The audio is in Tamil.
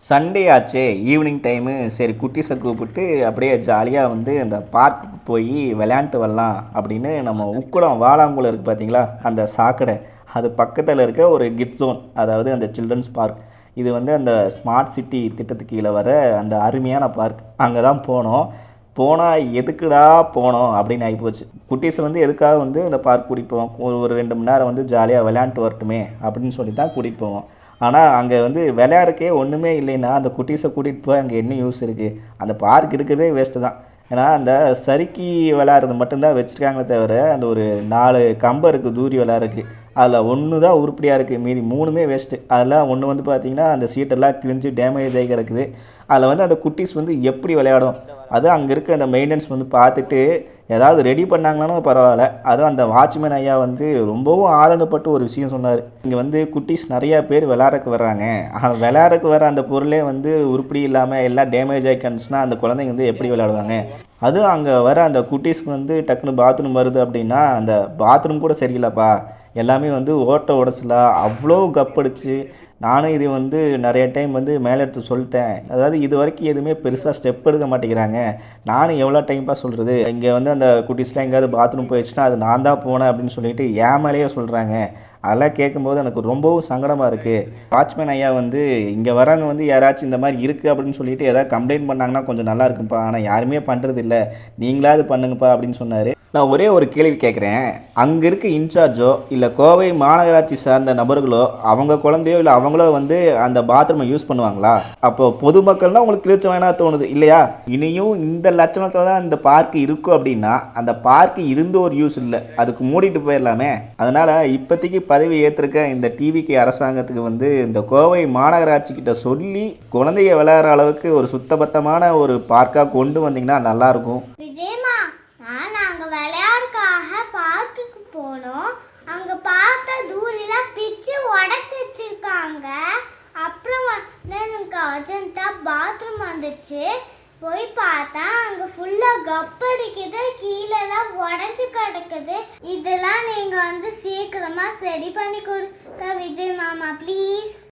சண்டே ஆச்சே ஈவினிங் டைமு சரி குட்டீஸை கூப்பிட்டு அப்படியே ஜாலியாக வந்து அந்த பார்க்குக்கு போய் விளையாண்டுட்டு வரலாம் அப்படின்னு நம்ம உக்குளம் வாலாங்குளம் இருக்குது பார்த்தீங்களா அந்த சாக்கடை அது பக்கத்தில் இருக்க ஒரு கிட் ஜோன், அதாவது அந்த சில்ட்ரன்ஸ் பார்க். இது வந்து அந்த ஸ்மார்ட் சிட்டி திட்டத்துக்கு கீழே வர அந்த அருமையான பார்க். அங்கே தான் போனோம். போனால் எதுக்குடா போனோம் அப்படின்னு ஆகிப்போச்சு. குட்டீஸை வந்து எதுக்காக வந்து அந்த பார்க் கூட்டிகிட்டு போவோம், ஒரு 2 மணி நேரம் வந்து ஜாலியாக விளையாண்டுட்டு வரட்டுமே அப்படின்னு சொல்லி தான் கூட்டிகிட்டு போவோம். ஆனால் அங்கே வந்து விளையாடுறக்கே ஒன்றுமே இல்லைன்னா அந்த குட்டீஸை கூட்டிகிட்டு போய் அங்கே என்ன யூஸ் இருக்குது? அந்த பார்க் இருக்கிறதே வேஸ்ட்டு தான். ஏன்னா அந்த சறுக்கி விளையாடுறது மட்டும்தான் வச்சுருக்காங்களே தவிர அந்த ஒரு 4 கம்பம் இருக்குது தூரி விளையாடுறதுக்கு. அதில் ஒன்று தான் உருப்படியாக இருக்குது, மீதி 3மே வேஸ்ட்டு. அதெல்லாம் ஒன்று வந்து பார்த்திங்கன்னா அந்த சீட்டெல்லாம் கிழிஞ்சு டேமேஜ் ஆகி கிடக்குது. அதில் வந்து அந்த குட்டீஸ் வந்து எப்படி விளையாடும்? அதுவும் அங்கே இருக்க அந்த மெயின்டெனன்ஸ் வந்து பார்த்துட்டு ஏதாவது ரெடி பண்ணாங்கன்னாலும் பரவாயில்ல. அதுவும் அந்த வாட்ச்மேன் ஐயா வந்து ரொம்பவும் ஆதங்கப்பட்டு ஒரு விஷயம் சொன்னார். இங்கே வந்து குட்டீஸ் நிறையா பேர் விளையாடுறக்கு வர்றாங்க, விளையாடுறக்கு வர அந்த பொருளே வந்து உருப்படி இல்லாமல் எல்லாம் டேமேஜ் ஆகிக்கணுச்சுன்னா அந்த குழந்தைங்க வந்து எப்படி விளையாடுவாங்க? அதுவும் அங்கே வர அந்த குட்டீஸ்க்கு வந்து டக்குன்னு பாத்ரூம் வருது அப்படின்னா அந்த பாத்ரூம் கூட சரியில்லைப்பா, எல்லாமே வந்து ஓட்ட உடச்சலாக அவ்வளோ கப்படிச்சு. நானும் இது வந்து நிறைய டைம் வந்து மேலே எடுத்து சொல்லிட்டேன். அதாவது இது வரைக்கும் எதுவுமே பெருசாக ஸ்டெப் எடுக்க மாட்டேங்கிறாங்க. நானும் எவ்வளோ டைம்ப்பா சொல்கிறது? இங்கே வந்து அந்த குட்டீஸ்லாம் எங்கேயாவது பாத்ரூம் போயிடுச்சுன்னா அது நான் தான் போனேன் அப்படின்னு சொல்லிட்டு என் மேலேயே சொல்கிறாங்க. அதெல்லாம் கேட்கும்போது எனக்கு ரொம்பவும் சங்கடமாக இருக்குது. வாட்ச்மேன் ஐயா வந்து இங்கே வரவங்க வந்து யாராச்சும் இந்த மாதிரி இருக்குது அப்படின்னு சொல்லிட்டு ஏதாவது கம்ப்ளைண்ட் பண்ணாங்கன்னா கொஞ்சம் நல்லா இருக்கும்ப்பா, ஆனால் யாருமே பண்ணுறது இல்லை, நீங்களாவது பண்ணுங்கப்பா அப்படின்னு சொன்னார். நான் ஒரே ஒரு கேள்வி கேட்குறேன். அங்கே இருக்க இன்சார்ஜோ இல்லை கோவை மாநகராட்சி சார்ந்த நபர்களோ அவங்க குழந்தையோ இல்லை அவங்களோ வந்து அந்த பாத்ரூமை யூஸ் பண்ணுவாங்களா? அப்போது பொதுமக்கள்னால் உங்களுக்கு கிழிச்ச வேணா தோணுது இல்லையா? இனியும் இந்த லட்சணத்தில் தான் இந்த பார்க்கு இருக்கும் அப்படின்னா அந்த பார்க்கு இருந்து ஒரு யூஸ் இல்லை, அதுக்கு மூடிட்டு போயிடலாமே. அதனால் இப்போதைக்கு பதவி ஏற்றிருக்க இந்த டிவிக்கு அரசாங்கத்துக்கு வந்து இந்த கோவை மாநகராட்சி கிட்ட சொல்லி குழந்தைய விளையாடுற அளவுக்கு ஒரு சுத்தபத்தமான ஒரு பார்க்காக கொண்டு வந்தீங்கன்னா நல்லாயிருக்கும். நாங்கள் விளையாடுறதுக்காக பார்க்குக்கு போனோம். அங்கே பார்த்த தூரிலாம் பிச்சு உடச்சி வச்சிருக்காங்க. அப்புறம் வந்து எனக்கு அர்ஜென்ட்டாக பாத்ரூம் வந்துச்சு. போய் பார்த்தா அங்கே ஃபுல்லாக கப்படிக்குது, கீழெல்லாம் உடஞ்சி கிடக்குது. இதெல்லாம் நீங்கள் வந்து சீக்கிரமாக சரி பண்ணி கொடுக்க விஜய் மாமா ப்ளீஸ்.